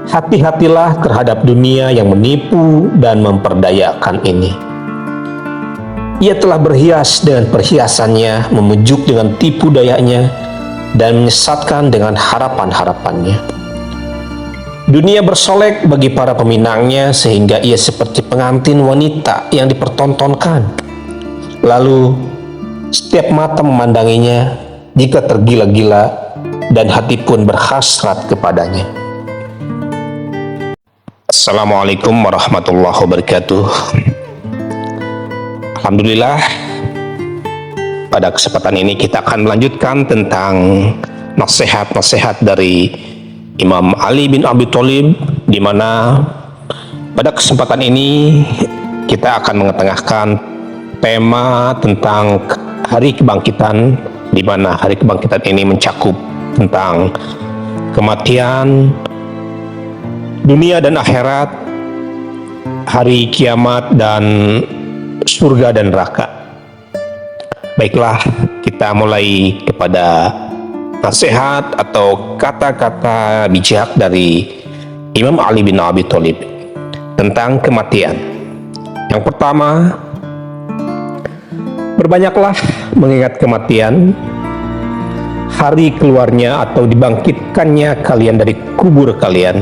Hati-hatilah terhadap dunia yang menipu dan memperdayakan ini. Ia telah berhias dengan perhiasannya, memujuk dengan tipu dayanya, dan menyesatkan dengan harapan-harapannya. Dunia bersolek bagi para peminangnya sehingga ia seperti pengantin wanita yang dipertontonkan. Lalu setiap mata memandanginya jika tergila-gila dan hati pun berhasrat kepadanya. Assalamualaikum warahmatullahi wabarakatuh. Alhamdulillah, pada kesempatan ini kita akan melanjutkan tentang nasihat-nasihat dari Imam Ali bin Abi Thalib, di mana pada kesempatan ini kita akan mengetengahkan tema tentang hari kebangkitan, di mana hari kebangkitan ini mencakup tentang kematian, dunia dan akhirat, hari kiamat, dan surga dan neraka. Baiklah, kita mulai kepada nasihat atau kata-kata bijak dari Imam Ali bin Abi Thalib tentang kematian. Yang pertama, berbanyaklah mengingat kematian, hari keluarnya atau dibangkitkannya kalian dari kubur kalian,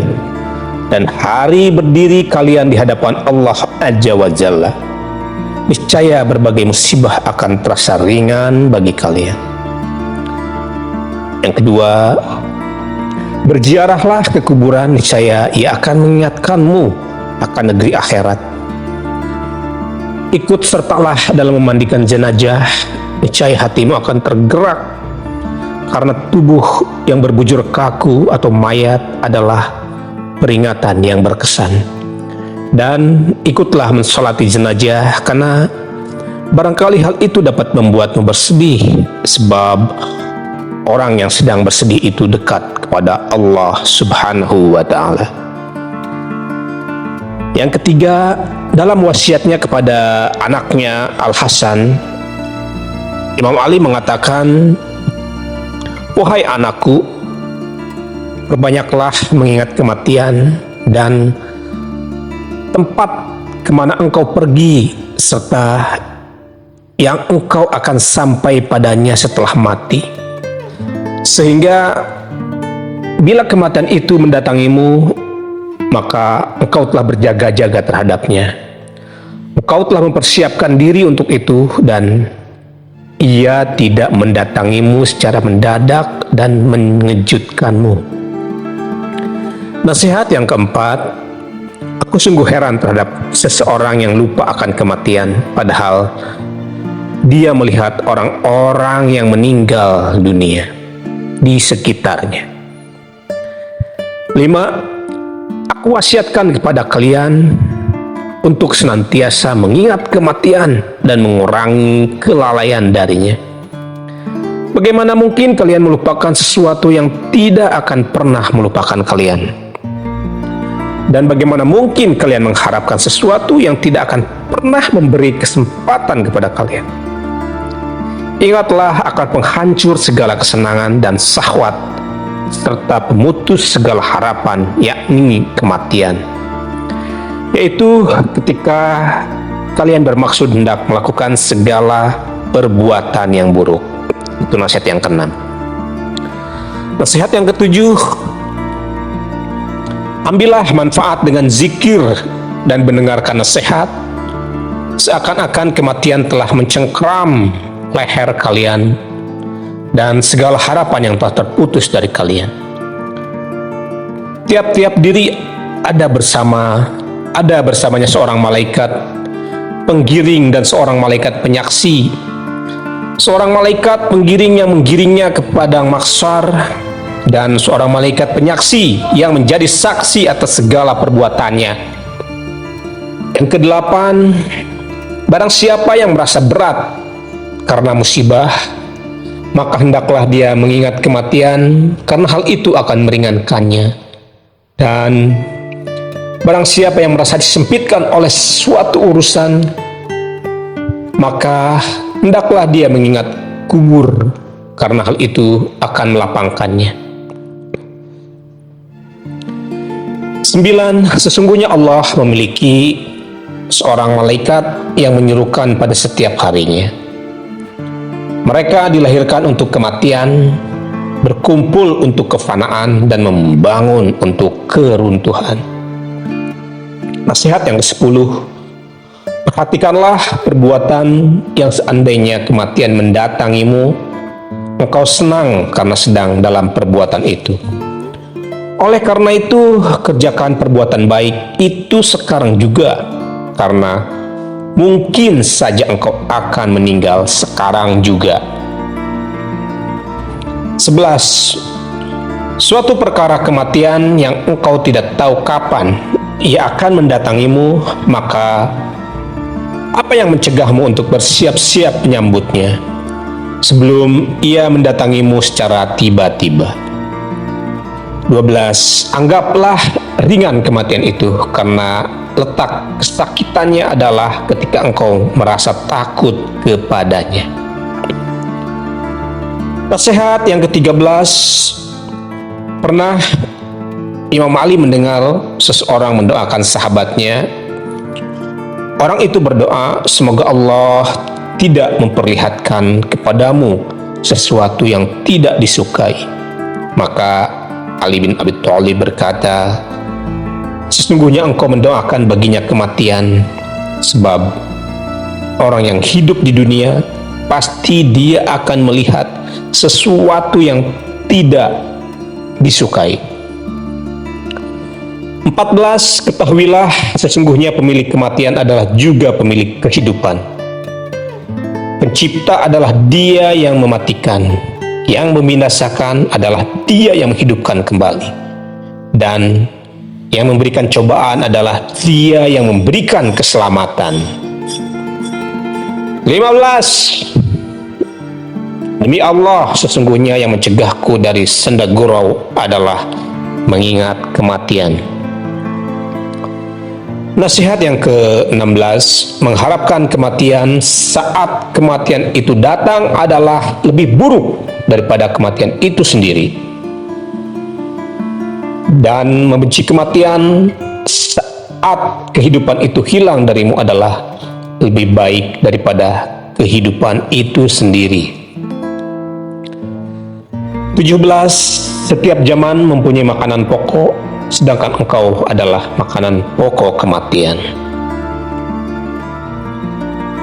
dan hari berdiri kalian di hadapan Allah Azza wa Jalla. Niscaya berbagai musibah akan terasa ringan bagi kalian. Yang kedua, berziarahlah ke kuburan, niscaya ia akan mengingatkanmu akan negeri akhirat. Ikut sertalah dalam memandikan jenazah, niscaya hatimu akan tergerak, karena tubuh yang berbujur kaku atau mayat adalah peringatan yang berkesan. Dan ikutlah mensolati jenazah, karena barangkali hal itu dapat membuatmu bersedih, sebab orang yang sedang bersedih itu dekat kepada Allah Subhanahu wa Ta'ala. Yang ketiga, dalam wasiatnya kepada anaknya Al-Hasan, Imam Ali mengatakan, "Wahai anakku, perbanyaklah mengingat kematian dan tempat kemana engkau pergi, serta yang engkau akan sampai padanya setelah mati. Sehingga bila kematian itu mendatangimu, maka engkau telah berjaga-jaga terhadapnya. Engkau telah mempersiapkan diri untuk itu, dan ia tidak mendatangimu secara mendadak dan mengejutkanmu." Nasihat yang keempat, aku sungguh heran terhadap seseorang yang lupa akan kematian, padahal dia melihat orang-orang yang meninggal dunia di sekitarnya. 5. Aku wasiatkan kepada kalian untuk senantiasa mengingat kematian dan mengurangi kelalaian darinya. Bagaimana mungkin kalian melupakan sesuatu yang tidak akan pernah melupakan kalian? Dan bagaimana mungkin kalian mengharapkan sesuatu yang tidak akan pernah memberi kesempatan kepada kalian? Ingatlah akan penghancur segala kesenangan dan syahwat, serta pemutus segala harapan, yakni kematian. Yaitu ketika kalian bermaksud hendak melakukan segala perbuatan yang buruk. Itu nasihat yang keenam. Nasihat yang ketujuh, ambillah manfaat dengan zikir dan mendengarkan nasihat, seakan-akan kematian telah mencengkram leher kalian dan segala harapan yang telah terputus dari kalian. Tiap-tiap diri ada bersamanya seorang malaikat penggiring dan seorang malaikat penyaksi. Seorang malaikat penggiring yang menggiringnya ke padang mahsyar, dan seorang malaikat penyaksi yang menjadi saksi atas segala perbuatannya. Yang kedelapan, barang siapa yang merasa berat karena musibah, maka hendaklah dia mengingat kematian, karena hal itu akan meringankannya. Dan barang siapa yang merasa disempitkan oleh suatu urusan, maka hendaklah dia mengingat kubur, karena hal itu akan melapangkannya. 9. Sesungguhnya Allah memiliki seorang malaikat yang menyerukan pada setiap harinya. Mereka dilahirkan untuk kematian, berkumpul untuk kefanaan, dan membangun untuk keruntuhan. Nasihat yang ke-10. Perhatikanlah perbuatan yang seandainya kematian mendatangimu, engkau senang karena sedang dalam perbuatan itu. Oleh karena itu, kerjakan perbuatan baik itu sekarang juga, karena mungkin saja engkau akan meninggal sekarang juga. 11. Suatu perkara kematian yang engkau tidak tahu kapan ia akan mendatangimu, maka apa yang mencegahmu untuk bersiap-siap menyambutnya sebelum ia mendatangimu secara tiba-tiba? 12. Anggaplah ringan kematian itu, karena letak kesakitannya adalah ketika engkau merasa takut kepadanya. Nasihat yang ke-13. Pernah Imam Ali mendengar seseorang mendoakan sahabatnya. Orang itu berdoa, semoga Allah tidak memperlihatkan kepadamu sesuatu yang tidak disukai. Maka Ali bin Abi Thalib berkata, sesungguhnya engkau mendoakan baginya kematian, sebab orang yang hidup di dunia pasti dia akan melihat sesuatu yang tidak disukai. 14. Ketahuilah sesungguhnya pemilik kematian adalah juga pemilik kehidupan. Pencipta adalah Dia yang mematikan, yang membinasakan adalah Dia yang menghidupkan kembali, dan yang memberikan cobaan adalah Dia yang memberikan keselamatan. 15. Demi Allah, sesungguhnya yang mencegahku dari senda gurau adalah mengingat kematian. Nasihat yang ke-16. Mengharapkan kematian saat kematian itu datang adalah lebih buruk daripada kematian itu sendiri. Dan membenci kematian saat kehidupan itu hilang darimu adalah lebih baik daripada kehidupan itu sendiri. 17. Setiap zaman mempunyai makanan pokok, sedangkan engkau adalah makanan pokok kematian.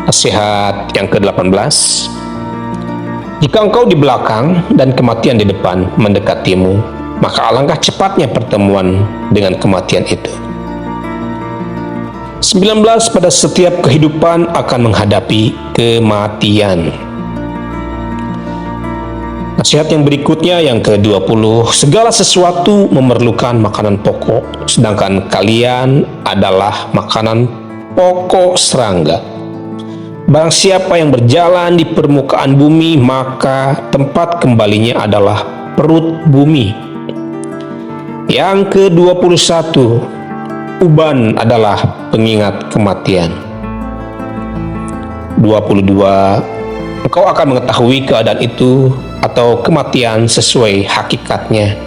Nasihat yang ke-18. Jika engkau di belakang dan kematian di depan mendekatimu, maka alangkah cepatnya pertemuan dengan kematian itu. 19. Pada setiap kehidupan akan menghadapi kematian. Nasihat yang berikutnya yang ke-20. Segala sesuatu memerlukan makanan pokok, sedangkan kalian adalah makanan pokok serangga. Barang siapa yang berjalan di permukaan bumi, maka tempat kembalinya adalah perut bumi. Yang ke-21. Uban adalah pengingat kematian. 22. Engkau akan mengetahui keadaan itu atau kematian sesuai hakikatnya.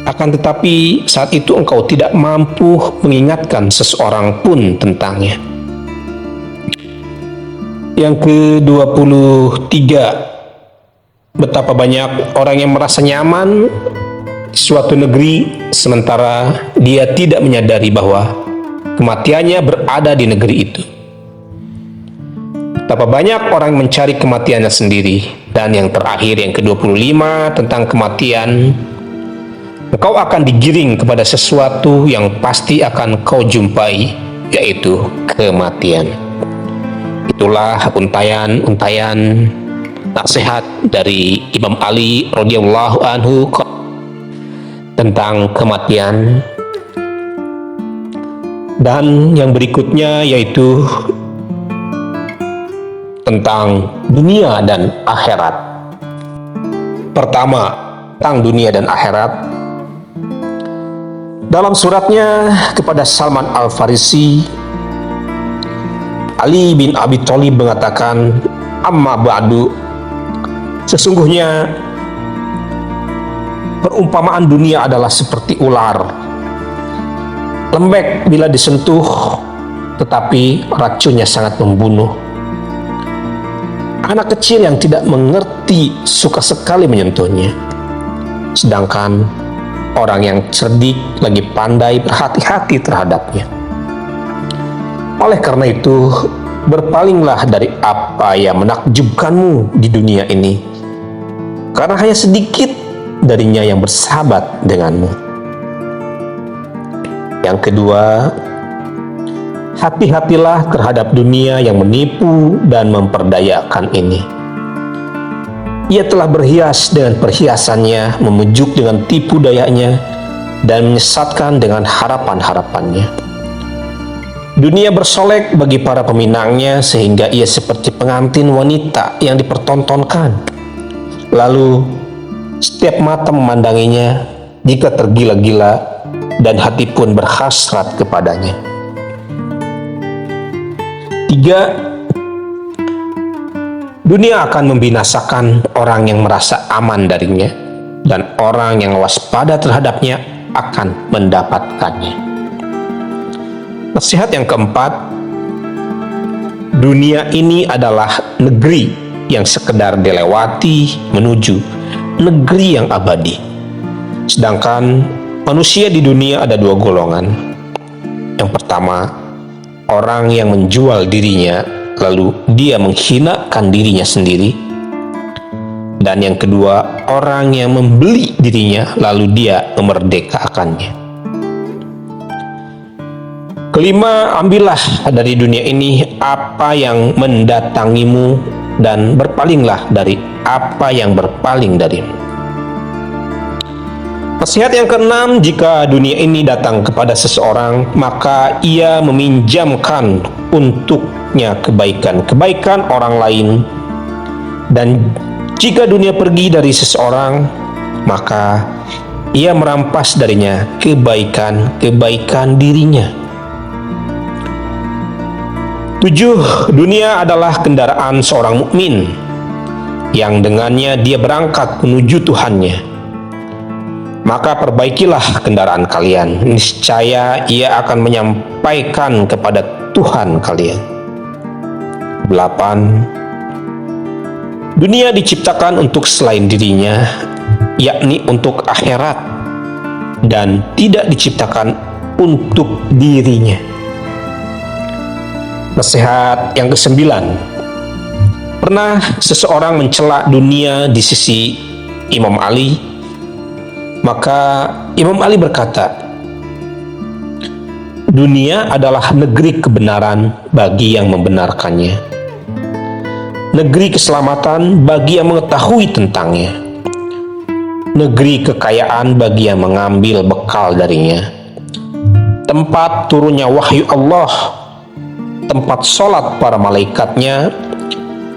Akan tetapi saat itu engkau tidak mampu mengingatkan seseorang pun tentangnya. Yang ke-23. Betapa banyak orang yang merasa nyaman di suatu negeri sementara dia tidak menyadari bahwa kematiannya berada di negeri itu. Betapa banyak orang mencari kematiannya sendiri. Dan yang terakhir, yang ke-25 tentang kematian, engkau akan digiring kepada sesuatu yang pasti akan kau jumpai, yaitu kematian. Itulah untayan-untayan nasihat dari Imam Ali radhiyallahu anhu tentang kematian. Dan yang berikutnya yaitu tentang dunia dan akhirat. Pertama, tentang dunia dan akhirat. Dalam suratnya kepada Salman Al-Farisi, Ali bin Abi Thalib mengatakan, amma ba'du, sesungguhnya perumpamaan dunia adalah seperti ular. lembek bila disentuh, tetapi racunnya sangat membunuh. Anak kecil yang tidak mengerti suka sekali menyentuhnya, sedangkan orang yang cerdik lagi pandai berhati-hati terhadapnya. Oleh karena itu, berpalinglah dari apa yang menakjubkanmu di dunia ini, karena hanya sedikit darinya yang bersahabat denganmu. Yang kedua, hati-hatilah terhadap dunia yang menipu dan memperdayakan ini. Ia telah berhias dengan perhiasannya, memujuk dengan tipu dayanya, dan menyesatkan dengan harapan-harapannya. Dunia bersolek bagi para peminangnya, sehingga ia seperti pengantin wanita yang dipertontonkan. Lalu setiap mata memandanginya jika tergila-gila, dan hati pun berhasrat kepadanya. 3. Dunia akan membinasakan orang yang merasa aman darinya, dan orang yang waspada terhadapnya akan mendapatkannya. Nasihat yang keempat, dunia ini adalah negeri yang sekedar dilewati menuju negeri yang abadi. Sedangkan manusia di dunia ada dua golongan. Yang pertama, orang yang menjual dirinya, lalu dia menghinakan dirinya sendiri. Dan yang kedua, orang yang membeli dirinya, lalu dia memerdekakannya. Kelima, ambillah dari dunia ini apa yang mendatangimu, dan berpalinglah dari apa yang berpaling darimu. Nasihat yang keenam, jika dunia ini datang kepada seseorang, maka ia meminjamkan untuknya kebaikan-kebaikan orang lain. Dan jika dunia pergi dari seseorang, maka ia merampas darinya kebaikan-kebaikan dirinya. 7. Dunia adalah kendaraan seorang mukmin yang dengannya dia berangkat menuju Tuhannya. Maka perbaikilah kendaraan kalian, niscaya ia akan menyampaikan kepada Tuhan kalian. 8. Dunia diciptakan untuk selain dirinya, yakni untuk akhirat, dan tidak diciptakan untuk dirinya. Nasihat yang ke-9, pernah seseorang mencela dunia di sisi Imam Ali. Maka Imam Ali berkata, dunia adalah negeri kebenaran bagi yang membenarkannya, negeri keselamatan bagi yang mengetahui tentangnya, negeri kekayaan bagi yang mengambil bekal darinya, tempat turunnya wahyu Allah, tempat sholat para malaikatnya,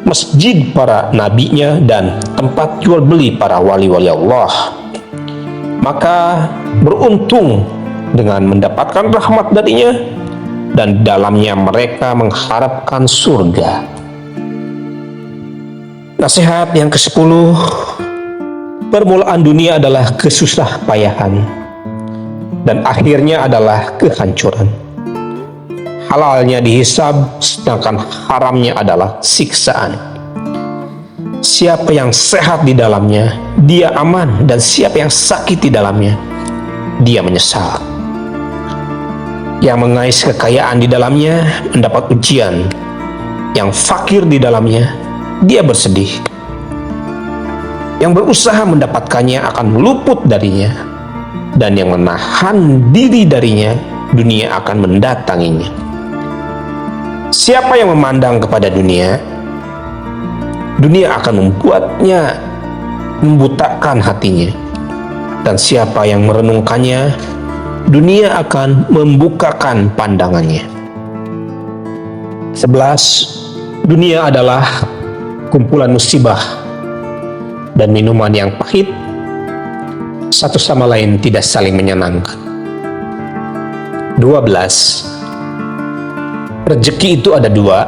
masjid para nabinya, dan tempat jual beli para wali-wali Allah. Maka beruntung dengan mendapatkan rahmat darinya, dan dalamnya mereka mengharapkan surga. Nasihat yang ke-10, permulaan dunia adalah kesusah payahan, dan akhirnya adalah kehancuran. Halalnya dihisab, sedangkan haramnya adalah siksaan. Siapa yang sehat di dalamnya, dia aman, dan siapa yang sakit di dalamnya, dia menyesal. Yang mengais kekayaan di dalamnya mendapat ujian, yang fakir di dalamnya, dia bersedih. Yang berusaha mendapatkannya akan luput darinya, dan yang menahan diri darinya, dunia akan mendatanginya. Siapa yang memandang kepada dunia, dunia akan membuatnya membutakan hatinya, dan siapa yang merenungkannya, dunia akan membukakan pandangannya. 11. Dunia adalah kumpulan musibah dan minuman yang pahit, satu sama lain tidak saling menyenangkan. 12. Rezeki itu ada dua,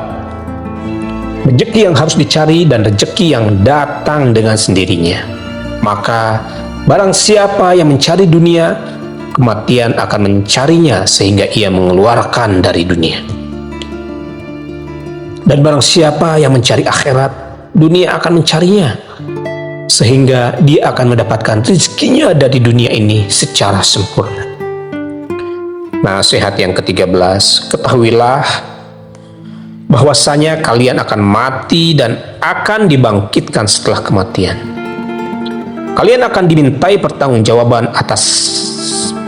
rezeki yang harus dicari dan rezeki yang datang dengan sendirinya. Maka barang siapa yang mencari dunia, kematian akan mencarinya sehingga ia mengeluarkan dari dunia. Dan barang siapa yang mencari akhirat, dunia akan mencarinya sehingga dia akan mendapatkan rezekinya dari dunia ini secara sempurna. Nasihat yang ke-13, ketahuilah bahwasanya kalian akan mati dan akan dibangkitkan setelah kematian. Kalian akan dimintai pertanggungjawaban atas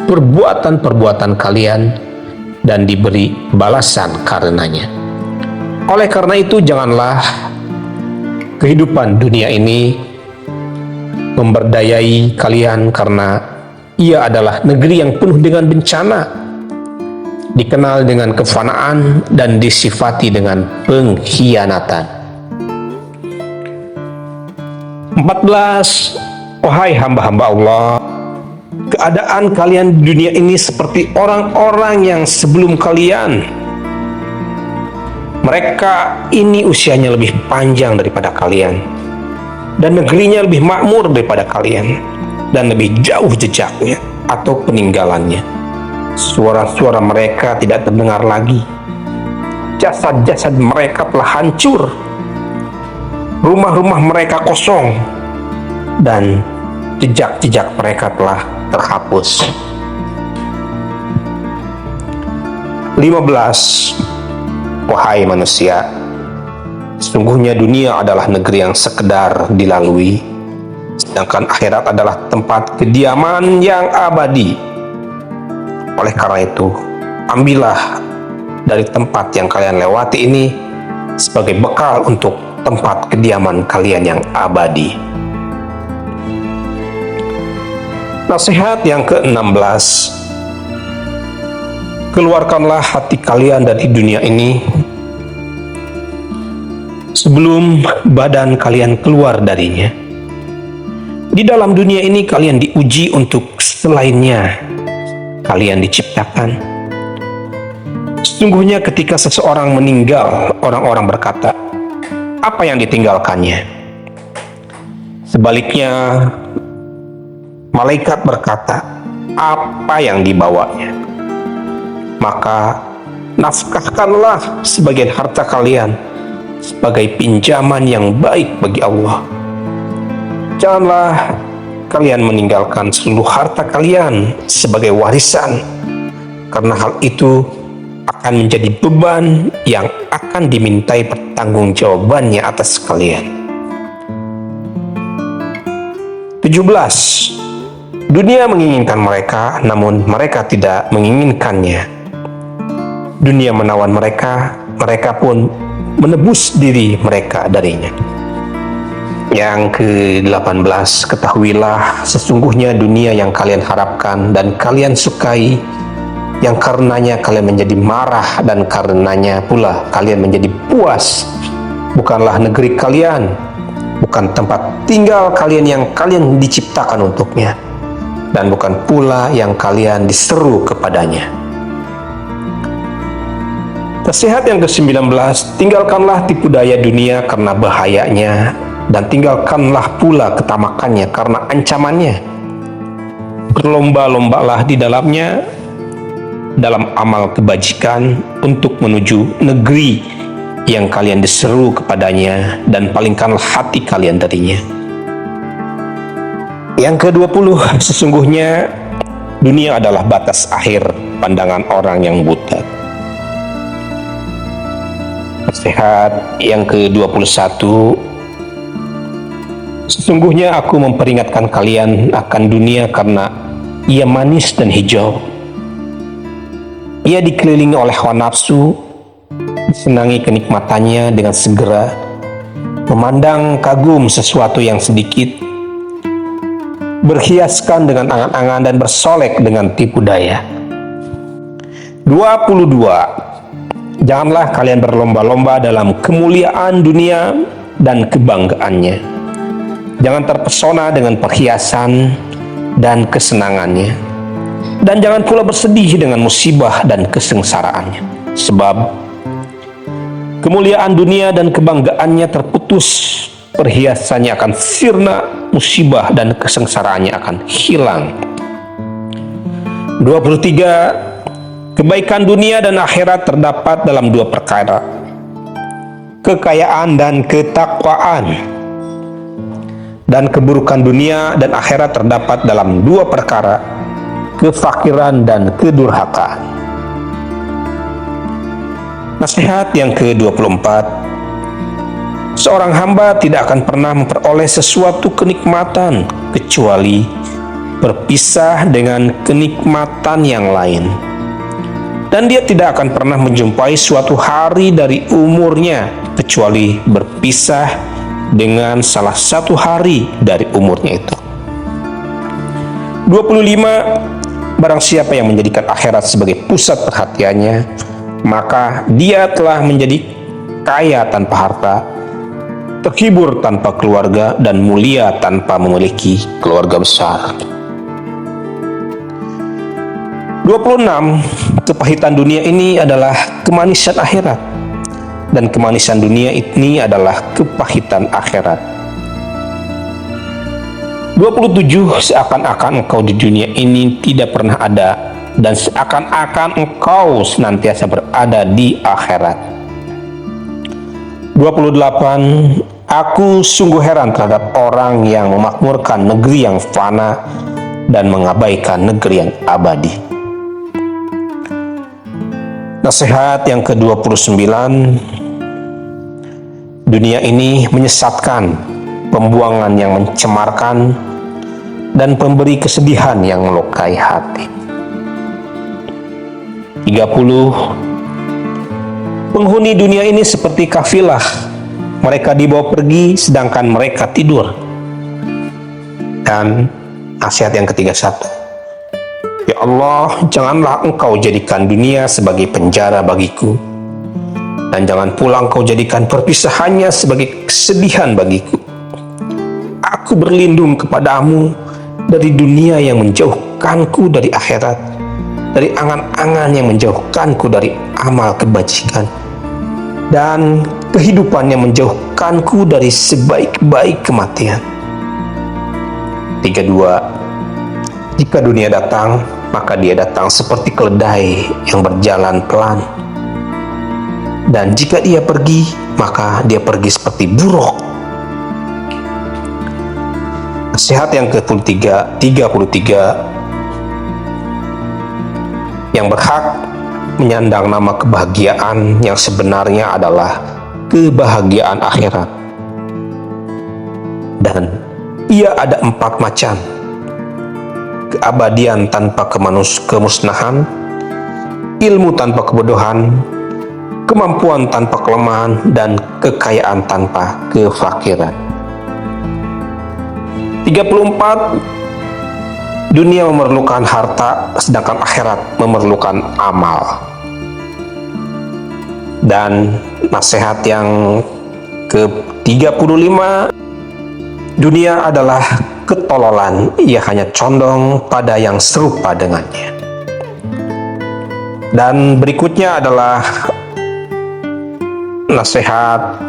perbuatan-perbuatan kalian dan diberi balasan karenanya. Oleh karena itu, janganlah kehidupan dunia ini memberdayai kalian, karena ia adalah negeri yang penuh dengan bencana, dikenal dengan kefanaan dan disifati dengan pengkhianatan. 14. Wahai hamba-hamba Allah, keadaan kalian di dunia ini seperti orang-orang yang sebelum kalian. Mereka ini usianya lebih panjang daripada kalian, dan negerinya lebih makmur daripada kalian, dan lebih jauh jejaknya atau peninggalannya. Suara-suara mereka tidak terdengar lagi. Jasad-jasad mereka telah hancur. Rumah-rumah mereka kosong, dan jejak-jejak mereka telah terhapus. 15. Wahai manusia, sesungguhnya dunia adalah negeri yang sekedar dilalui, sedangkan akhirat adalah tempat kediaman yang abadi. Oleh karena itu, ambillah dari tempat yang kalian lewati ini sebagai bekal untuk tempat kediaman kalian yang abadi. Nasihat yang ke-16, keluarkanlah hati kalian dari dunia ini sebelum badan kalian keluar darinya. Di dalam dunia ini kalian diuji untuk selainnya kalian diciptakan. Sesungguhnya ketika seseorang meninggal, orang-orang berkata, apa yang ditinggalkannya? Sebaliknya, malaikat berkata, apa yang dibawanya? Maka nafkahkanlah sebagian harta kalian sebagai pinjaman yang baik bagi Allah. Janganlah kalian meninggalkan seluruh harta kalian sebagai warisan, karena hal itu akan menjadi beban yang akan dimintai pertanggungjawabannya atas kalian. 17. Dunia menginginkan mereka, namun mereka tidak menginginkannya. Dunia menawan mereka, mereka pun menebus diri mereka darinya. Yang ke-18, ketahuilah sesungguhnya dunia yang kalian harapkan dan kalian sukai, yang karenanya kalian menjadi marah dan karenanya pula kalian menjadi puas, bukanlah negeri kalian, bukan tempat tinggal kalian yang kalian diciptakan untuknya, dan bukan pula yang kalian diseru kepadanya. Nasihat yang ke-19, tinggalkanlah tipu daya dunia karena bahayanya, dan tinggalkanlah pula ketamakannya karena ancamannya. Berlomba-lombalah di dalamnya dalam amal kebajikan untuk menuju negeri yang kalian diseru kepadanya, dan palingkanlah hati kalian darinya. Yang ke-20, sesungguhnya dunia adalah batas akhir pandangan orang yang buta. Nasihat yang ke-21, sesungguhnya aku memperingatkan kalian akan dunia karena ia manis dan hijau. Ia dikelilingi oleh hawa nafsu, disenangi kenikmatannya dengan segera, memandang kagum sesuatu yang sedikit, berhiaskan dengan angan-angan dan bersolek dengan tipu daya. 22. Janganlah kalian berlomba-lomba dalam kemuliaan dunia dan kebanggaannya. Jangan terpesona dengan perhiasan dan kesenangannya, dan jangan pula bersedih dengan musibah dan kesengsaraannya. Sebab kemuliaan dunia dan kebanggaannya terputus, perhiasannya akan sirna, musibah dan kesengsaraannya akan hilang. 23. Kebaikan dunia dan akhirat terdapat dalam dua perkara: kekayaan dan ketakwaan. Dan keburukan dunia dan akhirat terdapat dalam dua perkara: kefakiran dan kedurhakaan. Nasihat yang ke-24. Seorang hamba tidak akan pernah memperoleh sesuatu kenikmatan kecuali berpisah dengan kenikmatan yang lain. Dan dia tidak akan pernah menjumpai suatu hari dari umurnya kecuali berpisah dengan salah satu hari dari umurnya itu. 25. Barang siapa yang menjadikan akhirat sebagai pusat perhatiannya, maka dia telah menjadi kaya tanpa harta, terhibur tanpa keluarga, dan mulia tanpa memiliki keluarga besar. 26. Kepahitan dunia ini adalah kemanisan akhirat, dan kemanisan dunia ini adalah kepahitan akhirat. 27. Seakan-akan engkau di dunia ini tidak pernah ada, dan seakan-akan engkau senantiasa berada di akhirat. 28. Aku sungguh heran terhadap orang yang memakmurkan negeri yang fana dan mengabaikan negeri yang abadi. Nasihat yang ke-29. Dunia ini menyesatkan, pembuangan yang mencemarkan, dan pemberi kesedihan yang melukai hati. 30. Penghuni dunia ini seperti kafilah, mereka dibawa pergi sedangkan mereka tidur. Dan nasihat yang ke-31. Ya Allah, janganlah engkau jadikan dunia sebagai penjara bagiku, dan jangan pula engkau jadikan perpisahannya sebagai kesedihan bagiku. Aku berlindung kepadamu dari dunia yang menjauhkanku dari akhirat, dari angan-angan yang menjauhkanku dari amal kebajikan, dan kehidupan yang menjauhkanku dari sebaik-baik kematian. 32. Jika dunia datang, maka dia datang seperti keledai yang berjalan pelan. Dan jika dia pergi, maka dia pergi seperti buruk. Nasihat yang ke-33. Yang berhak menyandang nama kebahagiaan yang sebenarnya adalah kebahagiaan akhirat. Dan ia ada 4 macam: keabadian tanpa kemusnahan, ilmu tanpa kebodohan, kemampuan tanpa kelemahan, dan kekayaan tanpa kefakiran. 34. Dunia memerlukan harta, sedangkan akhirat memerlukan amal. Dan nasihat yang ke-35. Dunia adalah ketololan, ia hanya condong pada yang serupa dengannya. Dan berikutnya adalah nasihat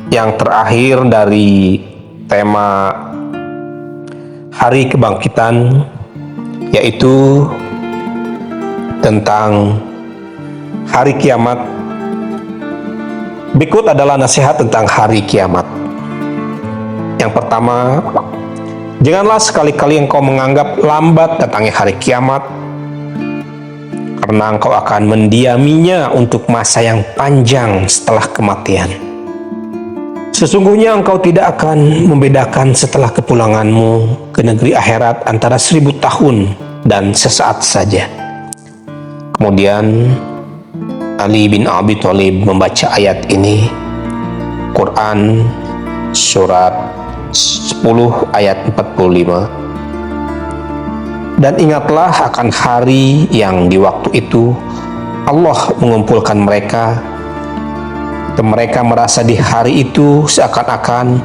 yang terakhir dari tema Hari Kebangkitan, yaitu tentang hari kiamat. Berikut adalah nasihat tentang hari kiamat. Yang pertama, janganlah sekali-kali engkau menganggap lambat datangnya hari kiamat, karena engkau akan mendiaminya untuk masa yang panjang setelah kematian. Sesungguhnya engkau tidak akan membedakan setelah kepulanganmu ke negeri akhirat antara 1000 tahun dan sesaat saja. Kemudian Ali bin Abi Thalib membaca ayat ini, Quran surat 10 ayat 45. Dan ingatlah akan hari yang di waktu itu Allah mengumpulkan mereka, dan mereka merasa di hari itu seakan-akan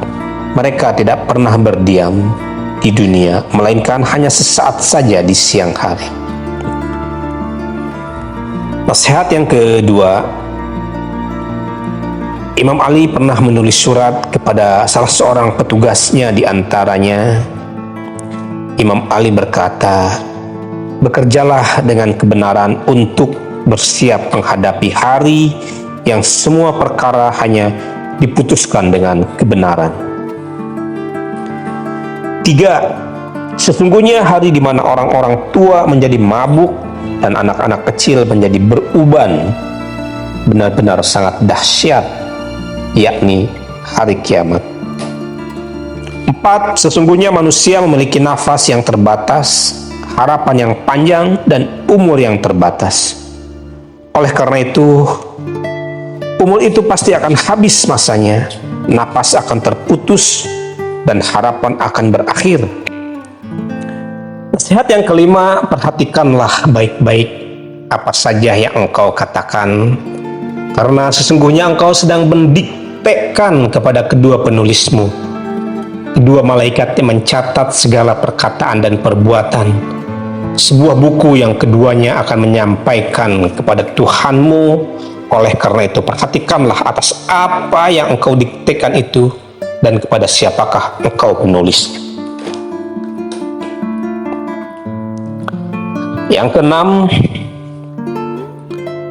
mereka tidak pernah berdiam di dunia, melainkan hanya sesaat saja di siang hari. Nasihat yang kedua, Imam Ali pernah menulis surat kepada salah seorang petugasnya. Di antaranya Imam Ali berkata, Bekerjalah dengan kebenaran untuk bersiap menghadapi hari yang semua perkara hanya diputuskan dengan kebenaran. 3. Sesungguhnya hari di mana orang-orang tua menjadi mabuk dan anak-anak kecil menjadi beruban benar-benar sangat dahsyat, yakni hari kiamat. 4. Sesungguhnya manusia memiliki nafas yang terbatas, harapan yang panjang, dan umur yang terbatas. Oleh karena itu, umur itu pasti akan habis masanya, napas akan terputus, dan harapan akan berakhir. Nasihat yang kelima, perhatikanlah baik-baik apa saja yang engkau katakan, karena sesungguhnya engkau sedang mendiktekan kepada kedua penulismu. Kedua malaikat yang mencatat segala perkataan dan perbuatan. Sebuah buku yang keduanya akan menyampaikan kepada Tuhanmu. Oleh karena itu, perhatikanlah atas apa yang engkau diktekan itu dan kepada siapakah engkau penulisnya. Yang keenam,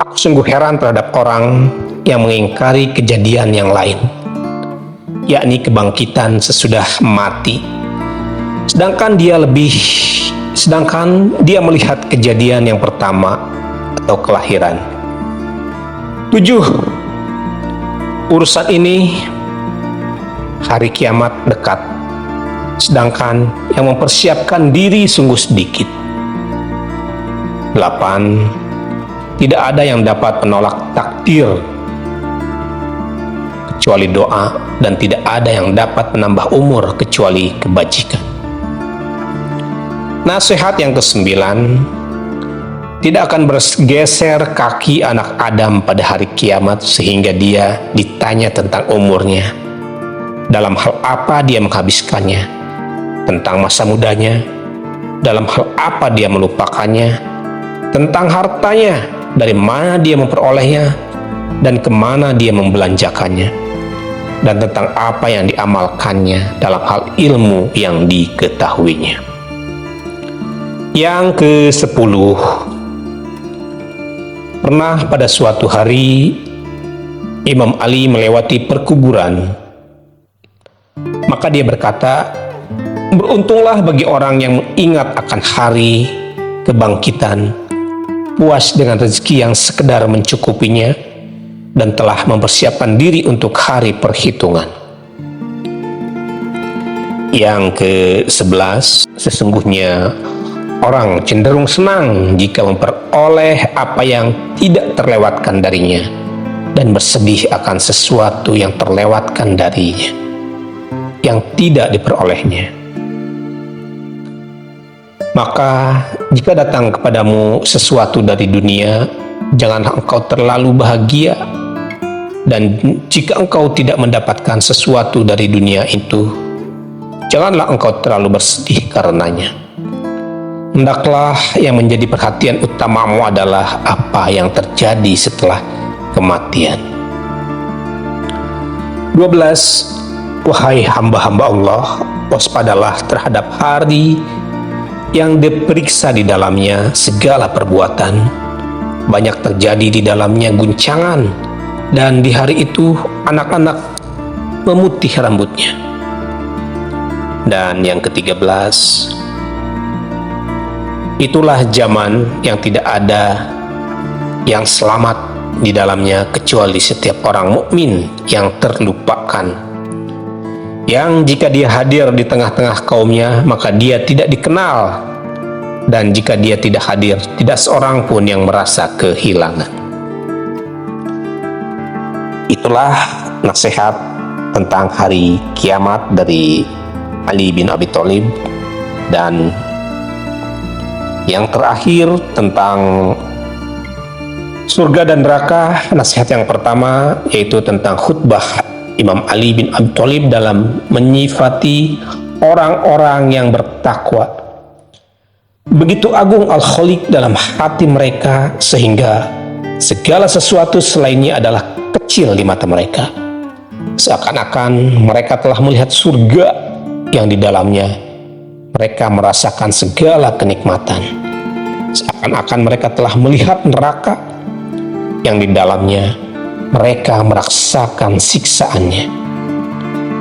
aku sungguh heran terhadap orang yang mengingkari kejadian yang lain, yakni kebangkitan sesudah mati. Sedangkan dia melihat kejadian yang pertama atau kelahiran. 7. Urusan ini, hari kiamat dekat, sedangkan yang mempersiapkan diri sungguh sedikit. 8. Tidak ada yang dapat menolak takdir kecuali doa, dan tidak ada yang dapat menambah umur kecuali kebajikan. Nasihat yang ke-9, tidak akan bergeser kaki anak Adam pada hari kiamat sehingga dia ditanya tentang umurnya, dalam hal apa dia menghabiskannya, tentang masa mudanya, dalam hal apa dia melupakannya, tentang hartanya, dari mana dia memperolehnya, dan kemana dia membelanjakannya, dan tentang apa yang diamalkannya dalam hal ilmu yang diketahuinya. Yang ke-10, pernah pada suatu hari Imam Ali melewati perkuburan. Maka dia berkata, beruntunglah bagi orang yang mengingat akan hari kebangkitan, puas dengan rezeki yang sekedar mencukupinya, dan telah mempersiapkan diri untuk hari perhitungan. Yang ke-11, sesungguhnya orang cenderung senang jika memperoleh apa yang tidak terlewatkan darinya, dan bersedih akan sesuatu yang terlewatkan darinya, yang tidak diperolehnya. Maka jika datang kepadamu sesuatu dari dunia, janganlah engkau terlalu bahagia, dan jika engkau tidak mendapatkan sesuatu dari dunia itu, janganlah engkau terlalu bersedih karenanya. Hendaklah yang menjadi perhatian utamamu adalah apa yang terjadi setelah kematian. 12. Wahai hamba-hamba Allah, waspadalah terhadap hari yang diperiksa di dalamnya segala perbuatan. Banyak terjadi di dalamnya guncangan, dan di hari itu anak-anak memutih rambutnya. Dan yang ke-13, itulah zaman yang tidak ada yang selamat di dalamnya kecuali setiap orang mukmin yang terlupakan, yang jika dia hadir di tengah-tengah kaumnya maka dia tidak dikenal, dan jika dia tidak hadir tidak seorang pun yang merasa kehilangan. Itulah nasihat tentang hari kiamat dari Ali bin Abi Thalib. Dan yang terakhir tentang surga dan neraka, nasihat yang pertama yaitu tentang khutbah Imam Ali bin Abi Thalib dalam menyifati orang-orang yang bertakwa. Begitu agung Al-Khaliq dalam hati mereka sehingga segala sesuatu selainnya adalah kecil di mata mereka. Seakan-akan mereka telah melihat surga yang di dalamnya mereka merasakan segala kenikmatan. seakan-akan mereka telah melihat neraka yang di dalamnya mereka merasakan siksaannya.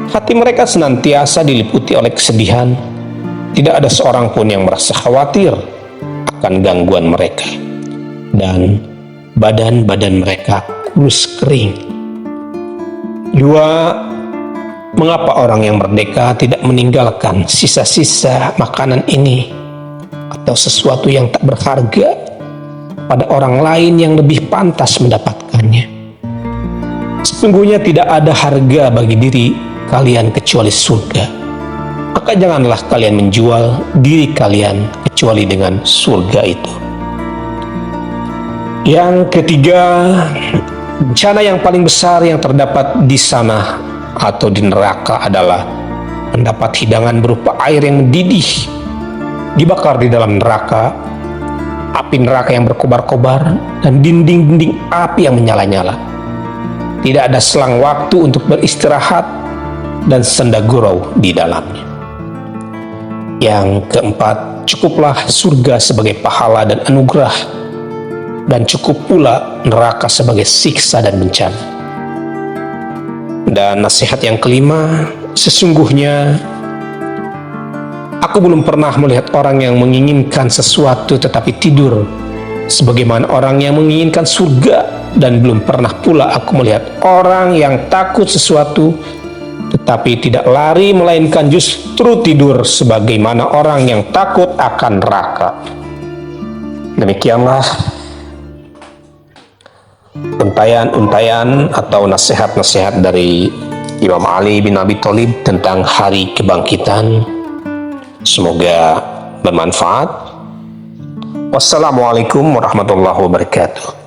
Hati mereka senantiasa diliputi oleh kesedihan. Tidak ada seorang pun yang merasa khawatir akan gangguan mereka, dan badan-badan mereka kurus kering. Dua, mengapa orang yang merdeka tidak meninggalkan sisa-sisa makanan ini atau sesuatu yang tak berharga pada orang lain yang lebih pantas mendapatkannya? Sesungguhnya tidak ada harga bagi diri kalian kecuali surga. Maka janganlah kalian menjual diri kalian kecuali dengan surga itu. Yang ketiga, bencana yang paling besar yang terdapat di sana atau di neraka adalah mendapat hidangan berupa air yang mendidih, dibakar di dalam neraka, api neraka yang berkobar-kobar, dan dinding-dinding api yang menyala-nyala. Tidak ada selang waktu untuk beristirahat dan senda gurau di dalamnya. Yang keempat, cukuplah surga sebagai pahala dan anugerah, dan cukup pula neraka sebagai siksa dan bencana. Dan nasihat yang kelima, sesungguhnya aku belum pernah melihat orang yang menginginkan sesuatu tetapi tidur sebagaimana orang yang menginginkan surga, dan belum pernah pula aku melihat orang yang takut sesuatu tetapi tidak lari melainkan justru tidur sebagaimana orang yang takut akan neraka. Demikianlah untayan-untayan atau nasihat-nasihat dari Imam Ali bin Abi Thalib tentang hari kebangkitan. Semoga bermanfaat. Wassalamualaikum warahmatullahi wabarakatuh.